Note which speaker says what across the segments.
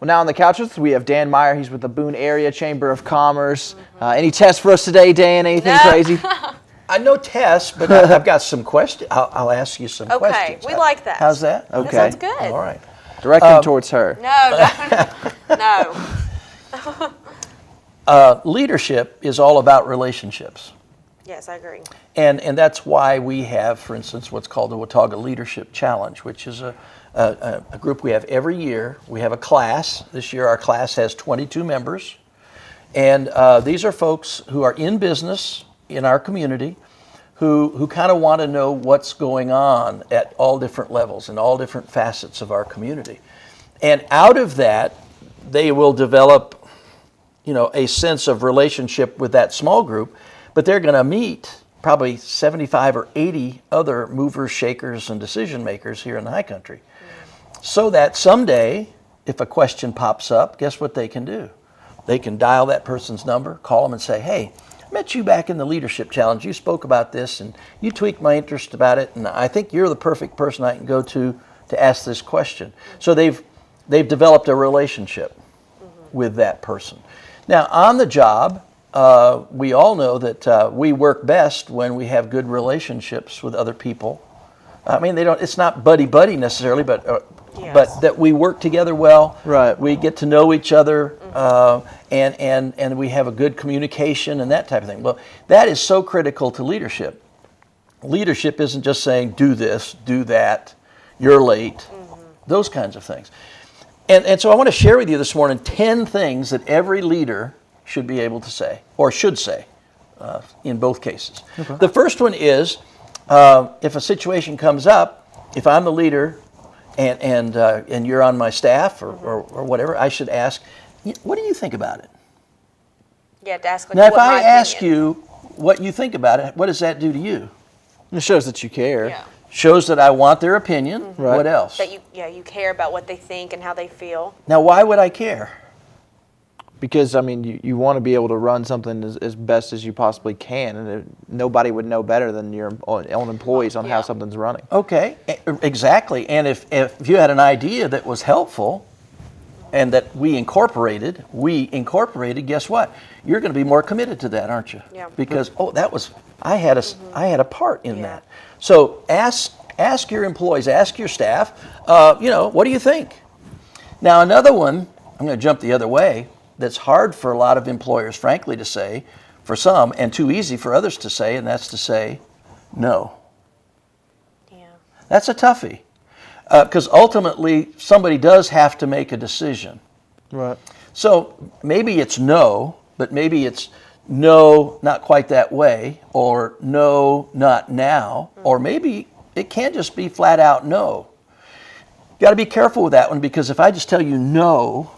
Speaker 1: Well, now on the couch with us, we have Dan Meyer. He's with the Boone Area Chamber of Commerce. Any tests for us today, Dan? Anything crazy?
Speaker 2: No tests, but I've got some questions. I'll ask you some questions.
Speaker 3: Okay, we like that.
Speaker 2: How's that?
Speaker 1: Okay.
Speaker 3: That sounds good.
Speaker 2: All right.
Speaker 1: Direct them towards her.
Speaker 3: No.
Speaker 2: Leadership is all about relationships.
Speaker 3: Yes, I agree.
Speaker 2: And that's why we have, for instance, what's called the Watauga Leadership Challenge, which is a group we have every year. We have a class. This year our class has 22 members. And these are folks who are in business in our community who kind of want to know what's going on at all different levels and all different facets of our community. And out of that, they will develop, a sense of relationship with that small group, but they're going to meet probably 75 or 80 other movers, shakers, and decision makers here in the high country. So that someday, if a question pops up, guess what they can do? They can dial that person's number, call them and say, hey, I met you back in the Leadership Challenge. You spoke about this and you tweaked my interest about it, and I think you're the perfect person I can go to ask this question. So they've developed a relationship with that person. Now, on the job, we all know that we work best when we have good relationships with other people. I mean, it's not buddy-buddy necessarily, but that we work together well.
Speaker 1: Right.
Speaker 2: We get to know each other, and we have a good communication and that type of thing. Well, that is so critical to leadership. Leadership isn't just saying, do this, do that, you're late, those kinds of things. And so I want to share with you this morning 10 things that every leader should be able to say, or should say, in both cases. Okay. The first one is, if a situation comes up, if I'm the leader and you're on my staff or whatever, I should ask, what do you think about it?
Speaker 3: Yeah, to ask.
Speaker 2: Now, if I ask you what you think about it, what does that do to you?
Speaker 1: It shows that you care.
Speaker 3: Yeah.
Speaker 2: Shows that I want their opinion. Right. What else?
Speaker 3: That you care about what they think and how they feel.
Speaker 2: Now, why would I care?
Speaker 1: Because, I mean, you want to be able to run something as best as you possibly can, and nobody would know better than your own employees on how something's running.
Speaker 2: Okay, exactly. And if you had an idea that was helpful and that we incorporated, guess what? You're going to be more committed to that, aren't you?
Speaker 3: Yeah.
Speaker 2: Because, I had a part in that. So ask your employees, ask your staff, what do you think? Now, another one, I'm going to jump the other way, that's hard for a lot of employers, frankly, to say, for some, and too easy for others to say, and that's to say no.
Speaker 3: Yeah.
Speaker 2: That's a toughie, because ultimately somebody does have to make a decision.
Speaker 1: Right.
Speaker 2: So maybe it's no, but maybe it's no, not quite that way, or no, not now, or maybe it can't just be flat out no. Got to be careful with that one, because if I just tell you no,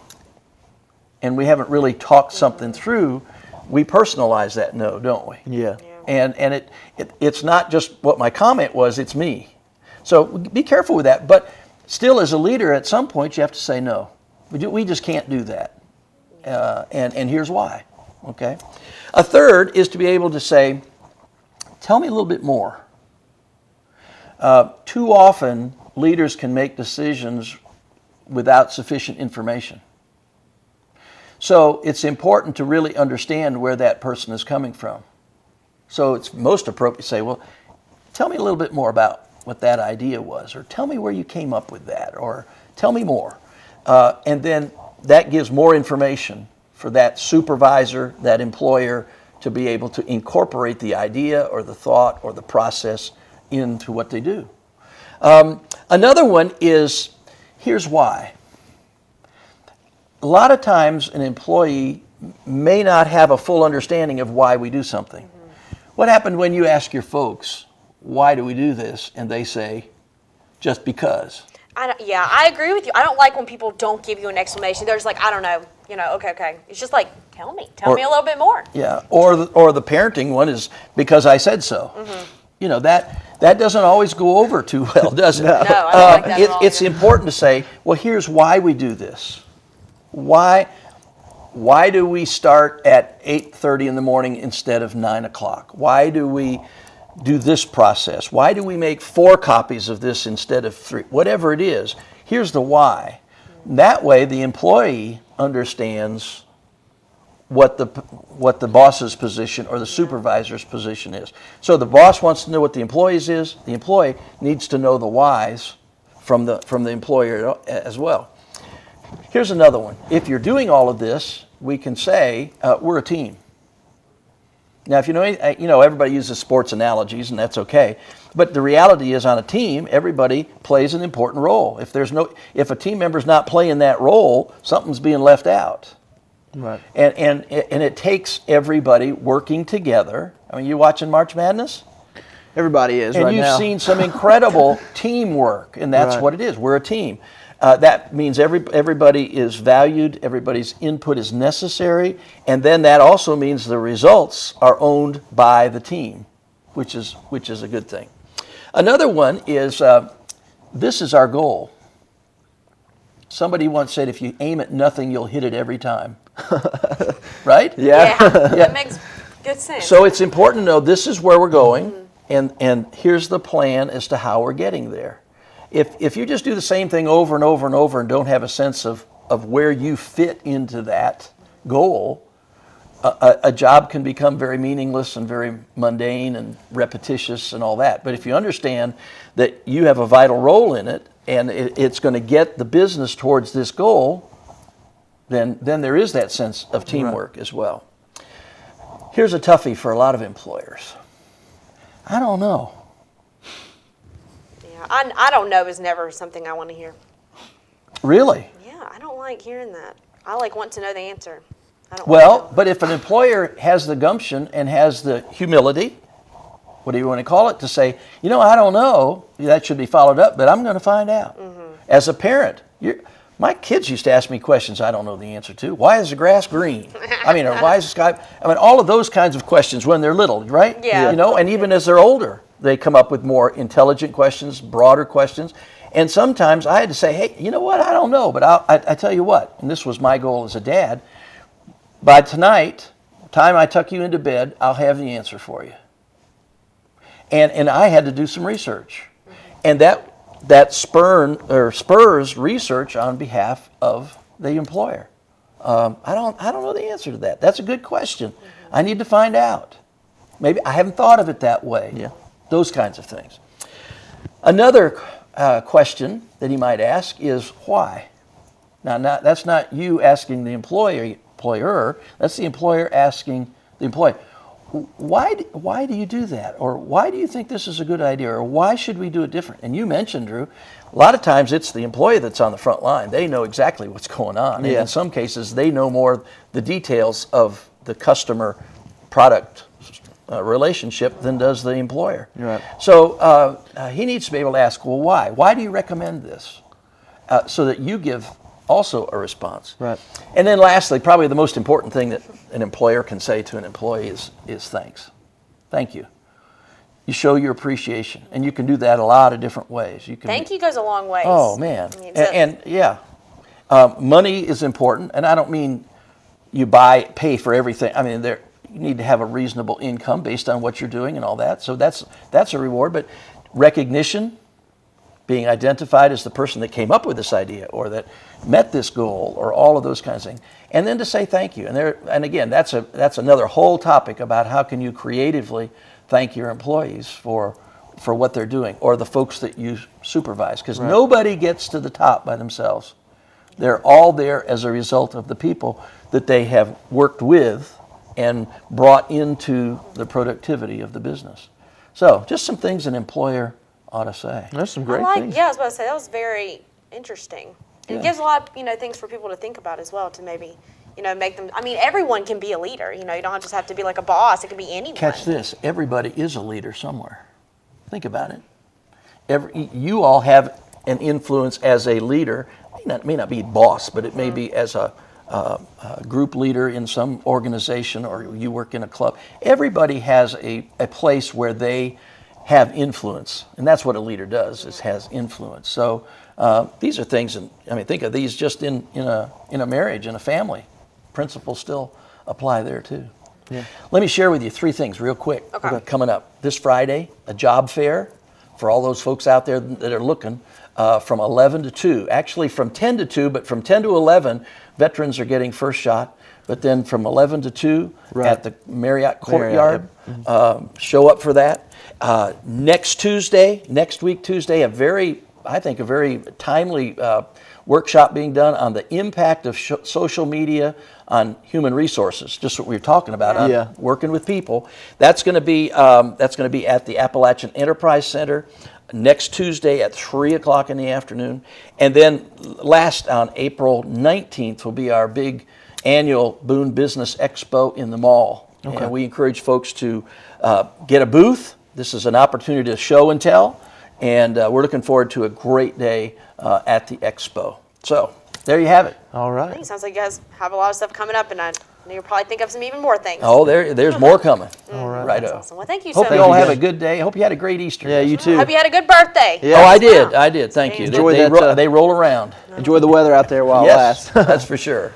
Speaker 2: and we haven't really talked something through, we personalize that no, don't we?
Speaker 1: Yeah.
Speaker 2: And it's not just what my comment was, it's me. So be careful with that. But still, as a leader, at some point, you have to say no. We just can't do that. And here's why. Okay. A third is to be able to say, tell me a little bit more. Too often, leaders can make decisions without sufficient information. So it's important to really understand where that person is coming from. So it's most appropriate to say, well, tell me a little bit more about what that idea was, or tell me where you came up with that, or tell me more. And then that gives more information for that supervisor, that employer, to be able to incorporate the idea or the thought or the process into what they do. Another one is, here's why. A lot of times an employee may not have a full understanding of why we do something. What happened when you ask your folks, why do we do this? And they say, just because.
Speaker 3: I agree with you. I don't like when people don't give you an explanation. They're just like, I don't know. Okay. It's just like, tell me a little bit more.
Speaker 2: Yeah, or the parenting one is because I said so. That doesn't always go over too well, does it?
Speaker 3: No, I don't like that at all.
Speaker 2: It's important to say, well, here's why we do this. Why do we start at 8:30 in the morning instead of 9 o'clock? Why do we do this process? Why do we make 4 copies of this instead of 3? Whatever it is, here's the why. That way, the employee understands what the boss's position or the supervisor's position is. So the boss wants to know what the employee's is. The employee needs to know the whys from the employer as well. Here's another one. If you're doing all of this, we can say we're a team. Now, if you know, everybody uses sports analogies, and that's okay. But the reality is, on a team, everybody plays an important role. If a team member's not playing that role, something's being left out.
Speaker 1: Right.
Speaker 2: And it takes everybody working together. I mean, you watching March Madness?
Speaker 1: Everybody is
Speaker 2: And
Speaker 1: right
Speaker 2: you've
Speaker 1: now.
Speaker 2: seen some incredible teamwork, and that's
Speaker 1: Right.
Speaker 2: what it is. We're a team. That means everybody is valued, everybody's input is necessary, and then that also means the results are owned by the team, which is a good thing. Another one is, this is our goal. Somebody once said, if you aim at nothing, you'll hit it every time. Right?
Speaker 1: Yeah.
Speaker 3: That makes good sense.
Speaker 2: So it's important to know this is where we're going, and here's the plan as to how we're getting there. If you just do the same thing over and over and over and don't have a sense of where you fit into that goal, a job can become very meaningless and very mundane and repetitious and all that. But if you understand that you have a vital role in it and it's going to get the business towards this goal, then there is that sense of teamwork as well. Here's a toughie for a lot of employers. I don't know.
Speaker 3: Yeah, I don't know is never something I want to hear.
Speaker 2: Really?
Speaker 3: Yeah, I don't like hearing that. I want to know the answer. I don't
Speaker 2: Well,
Speaker 3: want to know.
Speaker 2: but if an employer has the gumption and has the humility, what do you want to call it, to say, I don't know, that should be followed up, but I'm going to find out. As a parent, my kids used to ask me questions I don't know the answer to. Why is the grass green? Or why is the sky? All of those kinds of questions when they're little, right?
Speaker 3: Yeah.
Speaker 2: And even as they're older, they come up with more intelligent questions, broader questions. And sometimes I had to say, hey, you know what? I don't know, but I tell you what, and this was my goal as a dad, by tonight, time I tuck you into bed, I'll have the answer for you. And I had to do some research. And that spurs research on behalf of the employer. I don't know the answer to that. That's a good question. I need to find out. Maybe I haven't thought of it that way.
Speaker 1: Yeah.
Speaker 2: Those kinds of things. Another question that he might ask is why. Now, that's not you asking the employer. That's the employer asking the employee. Why do you do that? Or why do you think this is a good idea? Or why should we do it different? And you mentioned, Drew, a lot of times it's the employee that's on the front line. They know exactly what's going on. And in some cases, they know more the details of the customer product relationship than does the employer.
Speaker 1: Right.
Speaker 2: So he needs to be able to ask, well, why? Why do you recommend this? So that you give also a response.
Speaker 1: Right.
Speaker 2: And then lastly, probably the most important thing that an employer can say to an employee is thanks. Thank you. You show your appreciation, and you can do that a lot of different ways.
Speaker 3: Thank you goes a long ways.
Speaker 2: Oh, man. Money is important, and I don't mean you pay for everything. You need to have a reasonable income based on what you're doing and all that. So that's a reward. But recognition, being identified as the person that came up with this idea or that met this goal, or all of those kinds of things, and then to say thank you. And again, that's another whole topic about how can you creatively thank your employees for what they're doing, or the folks that you supervise, because nobody gets to the top by themselves. They're all there as a result of the people that they have worked with and brought into the productivity of the business. So just some things an employer ought to say.
Speaker 1: There's some great things.
Speaker 3: Yeah, I was about to say, that was very interesting. And it gives a lot of, things for people to think about as well, to maybe, make them, everyone can be a leader. You don't just have to be like a boss. It can be anyone.
Speaker 2: Catch this. Everybody is a leader somewhere. Think about it. You all have an influence as a leader. It may not be boss, but it may be as a group leader in some organization, or you work in a club. Everybody has a place where they have influence, and that's what a leader does, is has influence. So these are things, and think of these just in a marriage, in a family. Principles still apply there too.
Speaker 1: Yeah.
Speaker 2: Let me share with you 3 things real quick.
Speaker 3: Okay.
Speaker 2: Coming up this Friday, a job fair for all those folks out there that are looking. from 11 to 2. Actually from 10 to 2, but from 10 to 11, veterans are getting first shot. But then from 11 to 2 at the Marriott Courtyard, show up for that. Next week Tuesday, I think a very timely workshop being done on the impact of social media on human resources. Just what we were talking about, working with people. That's going to be at the Appalachian Enterprise Center next Tuesday at 3 o'clock in the afternoon. And then last on April 19th will be our big annual Boone Business Expo in the mall. And we encourage folks to get a booth. This is an opportunity to show and tell. And we're looking forward to a great day at the expo. So there you have it.
Speaker 1: All
Speaker 3: I
Speaker 1: right.
Speaker 3: think it sounds like you guys have a lot of stuff coming up, and I know you'll probably think of some even more things.
Speaker 2: Oh, there's more coming.
Speaker 1: All right.
Speaker 2: Right.
Speaker 3: That's awesome. Well, thank you so
Speaker 2: Hope
Speaker 3: much.
Speaker 2: you all have
Speaker 1: guys.
Speaker 2: a good day. Hope you had a great Easter.
Speaker 1: Yeah, you too.
Speaker 3: Hope you had a good birthday.
Speaker 1: Yeah.
Speaker 2: Oh, I
Speaker 3: as
Speaker 2: did.
Speaker 3: well.
Speaker 2: I did. Thank you.
Speaker 1: Enjoy
Speaker 2: They
Speaker 1: that,
Speaker 2: they roll around.
Speaker 1: Enjoy the weather out there while it
Speaker 2: Yes,
Speaker 1: lasts.
Speaker 2: that's for sure.